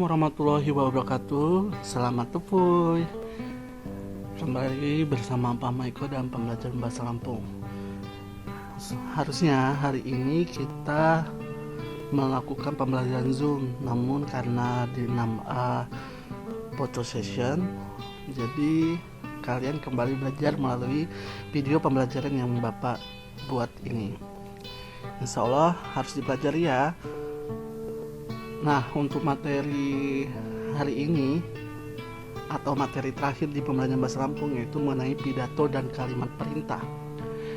Assalamualaikum warahmatullahi wabarakatuh. Selamat tepuy. Kembali bersama Pak Maiko dan pembelajaran bahasa Lampung. Harusnya hari ini kita melakukan pembelajaran Zoom, namun karena di 6A photo session, jadi kalian kembali belajar melalui video pembelajaran yang Bapak buat ini. Insya Allah harus dipelajari ya. Nah, untuk materi hari ini atau materi terakhir di pembelajaran bahasa Lampung yaitu mengenai pidato dan kalimat perintah.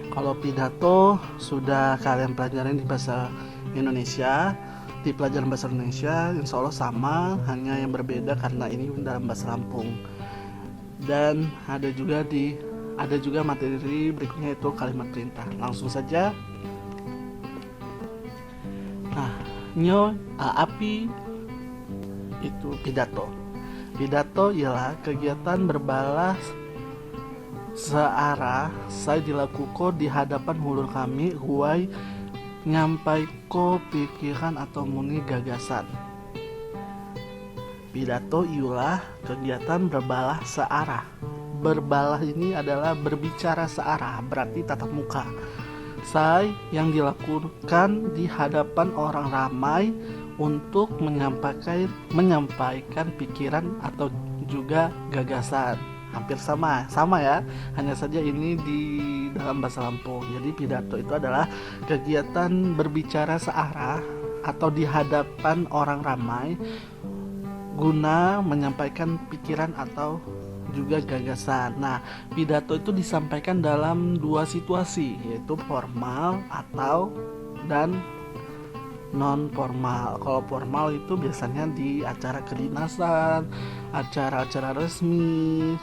Kalau pidato sudah kalian pelajarin di bahasa Indonesia, di pelajaran bahasa Indonesia insya Allah sama, hanya yang berbeda karena ini dalam bahasa Lampung. Dan ada juga materi berikutnya yaitu kalimat perintah. Langsung saja. Nah, api itu pidato. Pidato ialah kegiatan berbalas searah saya dilakukan di hadapan hulur kami huai nyampaiko pikiran atau muni gagasan. Pidato ialah kegiatan berbalah searah. Berbalah ini adalah berbicara searah, berarti tatap muka. Say yang dilakukan di hadapan orang ramai untuk menyampaikan pikiran atau juga gagasan. Hampir sama ya, hanya saja ini di dalam bahasa Lampung. Jadi pidato itu adalah kegiatan berbicara searah atau di hadapan orang ramai guna menyampaikan pikiran atau juga gagasan. Nah, pidato itu disampaikan dalam dua situasi, yaitu formal dan non formal. Kalau formal itu biasanya di acara kedinasan, acara-acara resmi,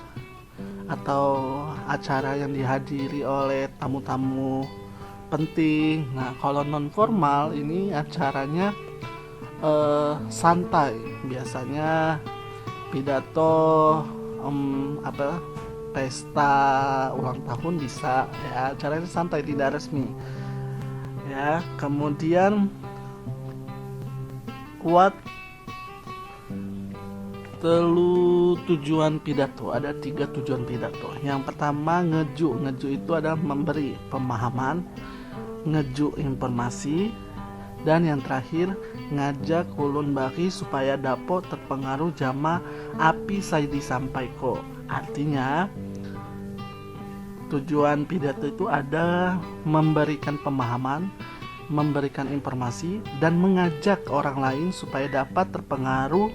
atau acara yang dihadiri oleh tamu-tamu penting. Nah, kalau non formal ini acaranya santai. Biasanya pidato pesta ulang tahun bisa ya, acaranya santai, tidak resmi ya. Kemudian kuat tujuan pidato, ada 3 tujuan pidato. Yang pertama ngeju itu adalah memberi pemahaman, ngeju informasi, dan yang terakhir ngajak ulun bagi supaya dapat terpengaruh jama api saya disampaiko. Artinya tujuan pidato itu ada memberikan pemahaman, memberikan informasi, dan mengajak orang lain supaya dapat terpengaruh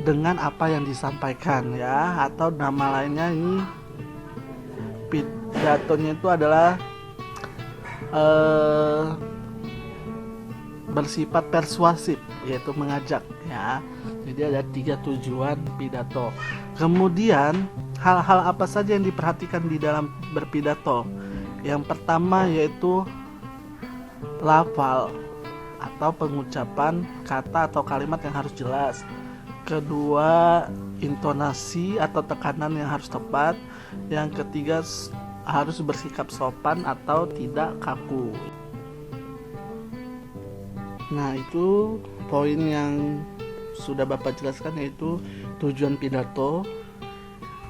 dengan apa yang disampaikan ya. Atau nama lainnya ini pidatonya itu adalah bersifat persuasif, yaitu mengajak ya. Jadi ada 3 tujuan pidato. Kemudian hal-hal apa saja yang diperhatikan di dalam berpidato? Yang pertama yaitu lafal atau pengucapan kata atau kalimat yang harus jelas. Kedua, intonasi atau tekanan yang harus tepat. Yang ketiga, harus bersikap sopan atau tidak kaku. Nah, itu poin yang sudah Bapak jelaskan, yaitu tujuan pidato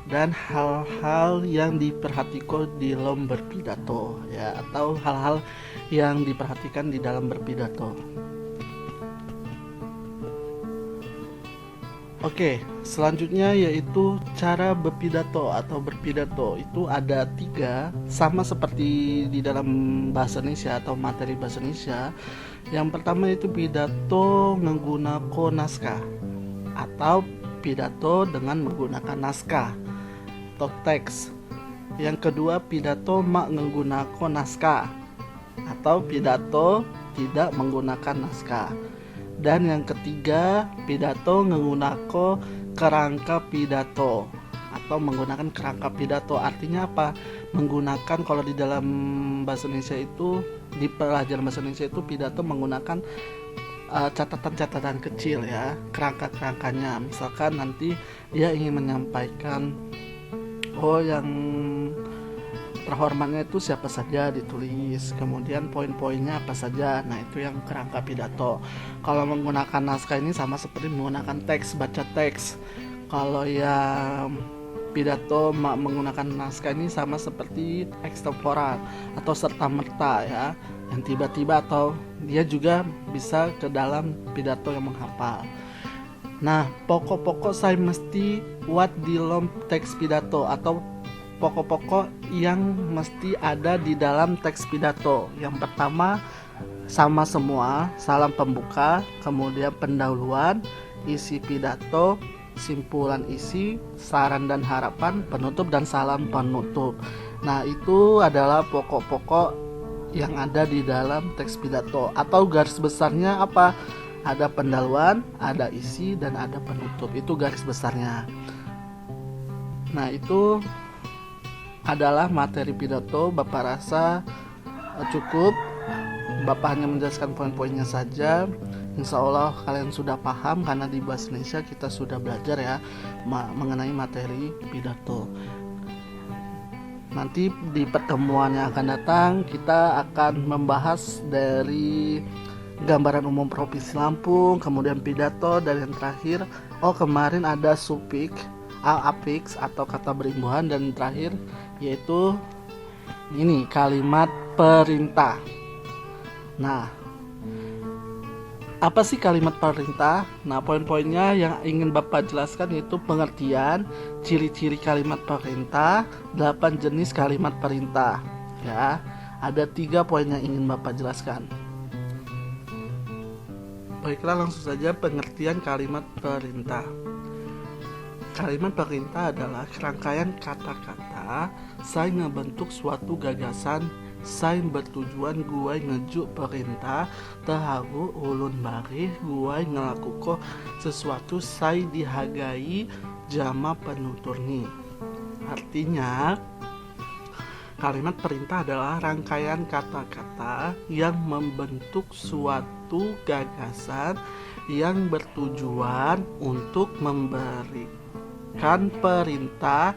dan hal-hal yang diperhatikan di dalam berpidato ya, atau hal-hal yang diperhatikan di dalam berpidato. Oke, selanjutnya yaitu cara berpidato atau berpidato. Itu ada 3, sama seperti di dalam bahasa Indonesia atau materi bahasa Indonesia. Yang pertama itu pidato menggunakan naskah atau pidato dengan menggunakan naskah atau teks. Yang kedua pidato mak menggunakan naskah atau pidato tidak menggunakan naskah. Dan yang ketiga pidato menggunakan kerangka pidato atau menggunakan kerangka pidato. Artinya apa? Menggunakan, kalau di dalam bahasa Indonesia itu, di pelajaran bahasa Indonesia itu pidato menggunakan catatan-catatan kecil ya, kerangka-kerangkanya. Misalkan nanti dia ingin menyampaikan yang terhormatnya itu siapa saja ditulis, kemudian poin-poinnya apa saja. Nah itu yang kerangka pidato. Kalau menggunakan naskah ini sama seperti menggunakan teks, baca teks. Kalau yang pidato menggunakan naskah ini sama seperti extemporal atau serta-merta ya, yang tiba-tiba, atau dia juga bisa ke dalam pidato yang menghafal. Nah, pokok-pokok saya mesti buat di dalam teks pidato, atau pokok-pokok yang mesti ada di dalam teks pidato. Yang pertama sama semua, salam pembuka, kemudian pendahuluan, isi pidato, simpulan isi, saran dan harapan, penutup, dan salam penutup. Nah, itu adalah pokok-pokok yang ada di dalam teks pidato, atau garis besarnya apa? Ada pendahuluan, ada isi, dan ada penutup. Itu garis besarnya. Nah, itu adalah materi pidato. Bapak rasa cukup. Bapak hanya menjelaskan poin-poinnya saja. Insya Allah kalian sudah paham, karena di Bahasa Indonesia kita sudah belajar ya mengenai materi pidato. Nanti di pertemuan yang akan datang kita akan membahas dari gambaran umum Provinsi Lampung, kemudian pidato, dan yang terakhir kemarin ada supik, afiks atau kata berimbuhan, dan terakhir yaitu ini kalimat perintah. Nah, apa sih kalimat perintah? Nah, poin-poinnya yang ingin Bapak jelaskan yaitu pengertian, ciri-ciri kalimat perintah, 8 jenis kalimat perintah. Ya, ada 3 poin yang ingin Bapak jelaskan. Baiklah, langsung saja pengertian kalimat perintah. Kalimat perintah adalah rangkaian kata-kata saya ngebentuk suatu gagasan, saya bertujuan gue ngejuk perintah terharu ulun barih gue ngelakuko sesuatu saya dihargai jama penuturni. Artinya kalimat perintah adalah rangkaian kata-kata yang membentuk suatu gagasan yang bertujuan untuk memberikan perintah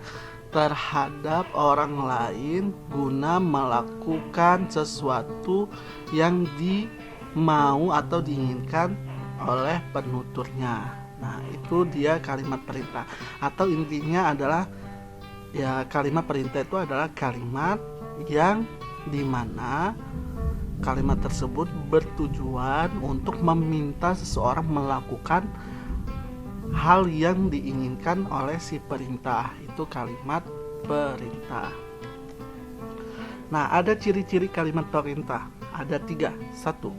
terhadap orang lain guna melakukan sesuatu yang dimau atau diinginkan oleh penuturnya. Nah, itu dia kalimat perintah. Atau intinya adalah ya, kalimat perintah itu adalah kalimat yang dimana kalimat tersebut bertujuan untuk meminta seseorang melakukan hal yang diinginkan oleh si perintah. Itu kalimat perintah. Nah, ada ciri-ciri kalimat perintah. Ada 3. 1.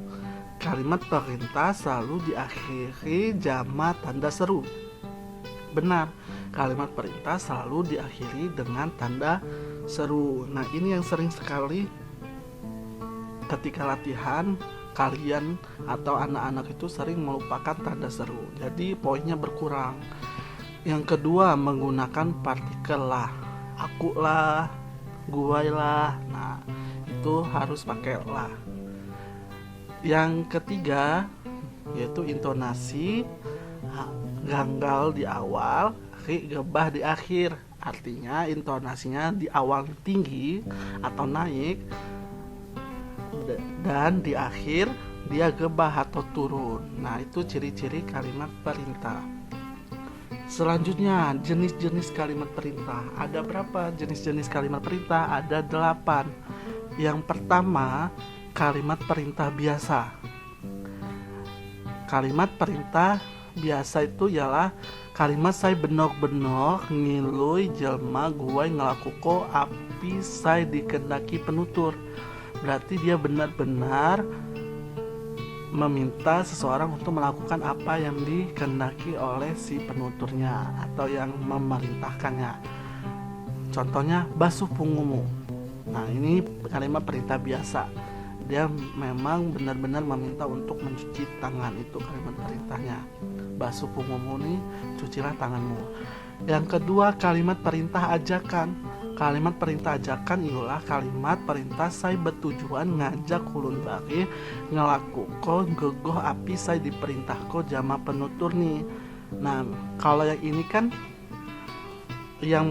Kalimat perintah selalu diakhiri jama tanda seru. Benar, kalimat perintah selalu diakhiri dengan tanda seru. Nah, ini yang sering sekali ketika latihan kalian atau anak-anak itu sering melupakan tanda seru. Jadi poinnya berkurang. Yang kedua, menggunakan partikel lah. Aku lah, guai lah. Nah, itu harus pakai lah. Yang ketiga yaitu intonasi, ganggal di awal, gebah di akhir. Artinya intonasinya di awal tinggi atau naik, dan di akhir dia gebah atau turun. Nah, itu ciri-ciri kalimat perintah. Selanjutnya, jenis-jenis kalimat perintah. Ada berapa jenis-jenis kalimat perintah? Ada 8. Yang pertama, kalimat perintah biasa. Kalimat perintah biasa itu ialah kalimat saya benar-benar ngiluy jelma gue ngelakuko api saya dikendaki penutur. Berarti dia benar-benar meminta seseorang untuk melakukan apa yang dikehendaki oleh si penuturnya atau yang memerintahkannya. Contohnya, basuh punggungmu. Nah, ini kalimat perintah biasa. Dia memang benar-benar meminta untuk mencuci tangan. Itu kalimat perintahnya. Basuh punggungmu nih, cucilah tanganmu. Yang kedua, kalimat perintah ajakan. Kalimat perintah ajakan ialah kalimat perintah saya bertujuan ngajak ulun bari ngelakuko gegoh api saya diperintahko jama penutur nih. Nah, kalau yang ini kan yang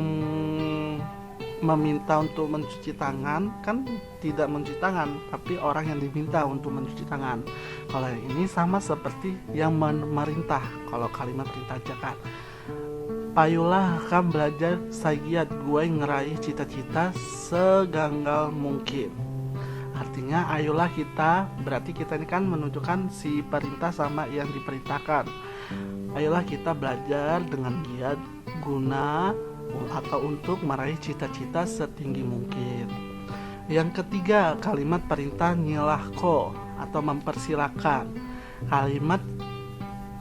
meminta untuk mencuci tangan, kan tidak mencuci tangan, tapi orang yang diminta untuk mencuci tangan. Kalau yang ini sama seperti yang memerintah. Kalau kalimat perintah ajakan, payulah akan belajar sagiat gue ngeraih cita-cita seganggal mungkin. Artinya ayolah kita, berarti kita ini kan menunjukkan si perintah sama yang diperintahkan. Ayolah kita belajar dengan giat guna atau untuk meraih cita-cita setinggi mungkin. Yang ketiga, kalimat perintah nyilahko atau mempersilakan. Kalimat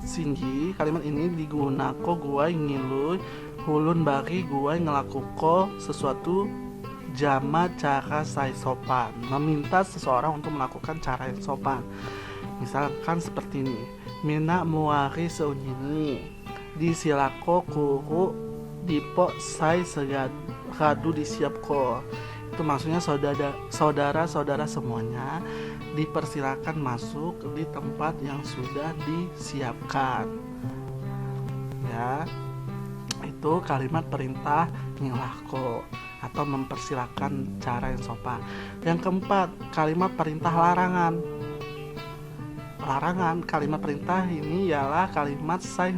singgi, kalimat ini digunakan gue ngiluy hulun bagi gue ngelakuko sesuatu jama cara saya sopan, meminta seseorang untuk melakukan cara yang sopan. Misalkan seperti ini, mina muari seunini disilako kuru dipo sai segadu disiapko. Itu maksudnya saudara-saudara semuanya dipersilakan masuk di tempat yang sudah disiapkan. Ya, itu kalimat perintah nyilahko atau mempersilakan cara yang sopan. Yang keempat, kalimat perintah larangan. Kalimat perintah ini ialah kalimat say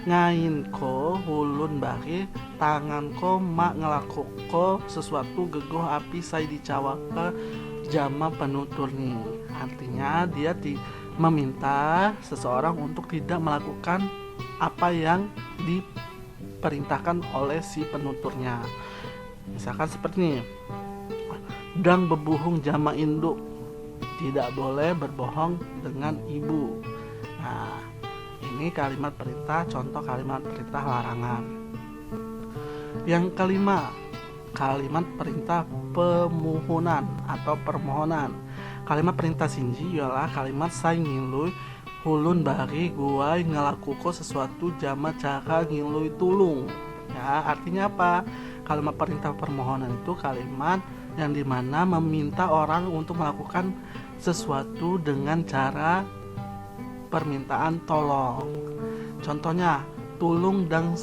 ngain ko hulun bagi tangan ko mak ngelakuko sesuatu gegoh api say dicawaka jama penutur nih. Artinya dia meminta seseorang untuk tidak melakukan apa yang diperintahkan oleh si penuturnya. Misalkan seperti ini, dang bebuhung jama induk, tidak boleh berbohong dengan ibu. Nah, ini kalimat perintah, contoh kalimat perintah larangan. Yang kelima, kalimat perintah pemohonan atau permohonan. Kalimat perintah sinji ialah kalimat say ngiluy hulun bari guai ngelakuko sesuatu jama cara ngiluy tulung. Ya, artinya apa? Kalimat perintah permohonan itu kalimat yang dimana meminta orang untuk melakukan sesuatu dengan cara permintaan tolong. Contohnya, tulung dan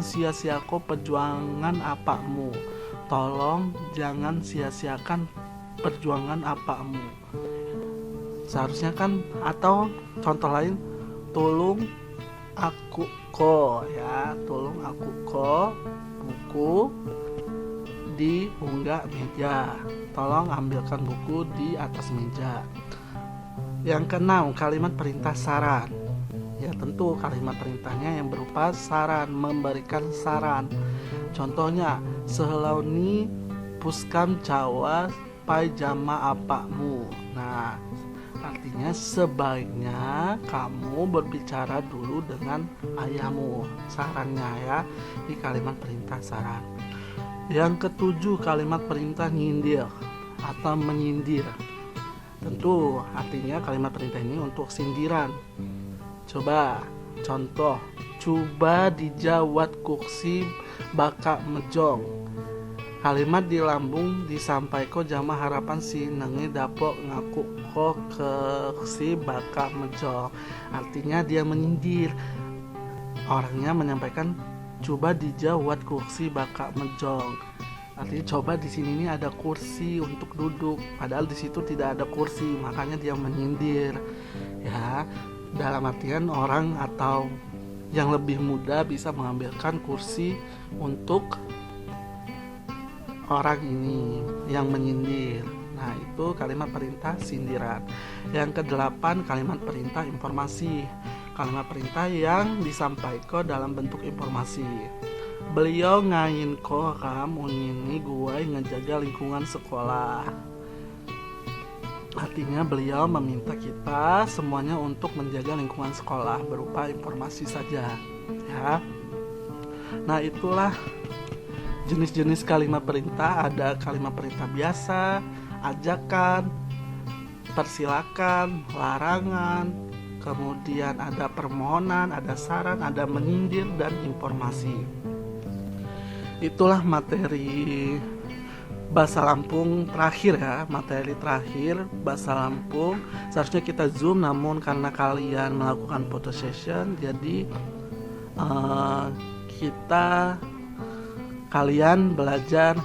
sia-siako perjuangan apamu. Tolong jangan sia-siakan perjuangan apamu. Seharusnya kan, atau contoh lain, tulung aku ko, ya, tulung aku ko buku di unggah meja. Tolong ambilkan buku di atas meja. Yang keenam, kalimat perintah saran. Ya, tentu kalimat perintahnya yang berupa saran, memberikan saran. Contohnya, sehelauni puskam cawa pai jama apamu. Nah, artinya sebaiknya kamu berbicara dulu dengan ayahmu. Sarannya ya, di kalimat perintah saran. Yang ketujuh, kalimat perintah nyindir atau menyindir. Tentu artinya kalimat perintah ini untuk sindiran. Coba contoh, coba dijawat kursi baka mejong. Kalimat di lambung disampaikan jama harapan si nengi dapok ngaku ko kursi baka mejong. Artinya dia menyindir. Orangnya menyampaikan coba dijawat kursi baka mejong. Artinya coba di sini ini ada kursi untuk duduk, padahal di situ tidak ada kursi, makanya dia menyindir. Ya, dalam artian orang atau yang lebih muda bisa mengambilkan kursi untuk orang ini yang menyindir. Nah, itu kalimat perintah sindiran. Yang kedelapan, kalimat perintah informasi. Kalimat perintah yang disampaikan dalam bentuk informasi. Beliau ngain ko kamu ini gue ngejaga lingkungan sekolah. Artinya beliau meminta kita semuanya untuk menjaga lingkungan sekolah berupa informasi saja, ya. Nah, itulah jenis-jenis kalimat perintah. Ada kalimat perintah biasa, ajakan, persilakan, larangan, kemudian ada permohonan, ada saran, ada menyindir, dan informasi. Itulah materi bahasa Lampung terakhir ya, materi terakhir bahasa Lampung. Seharusnya kita zoom, namun karena kalian melakukan photo session, jadi kalian belajar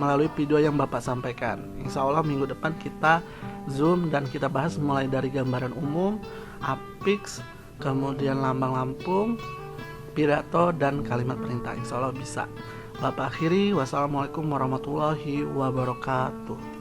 melalui video yang Bapak sampaikan. Insya Allah minggu depan kita zoom dan kita bahas mulai dari gambaran umum, afiks, kemudian lambang Lampung, pidato, dan kalimat perintah. Insya Allah bisa. Bapak akhiri, wassalamualaikum warahmatullahi wabarakatuh.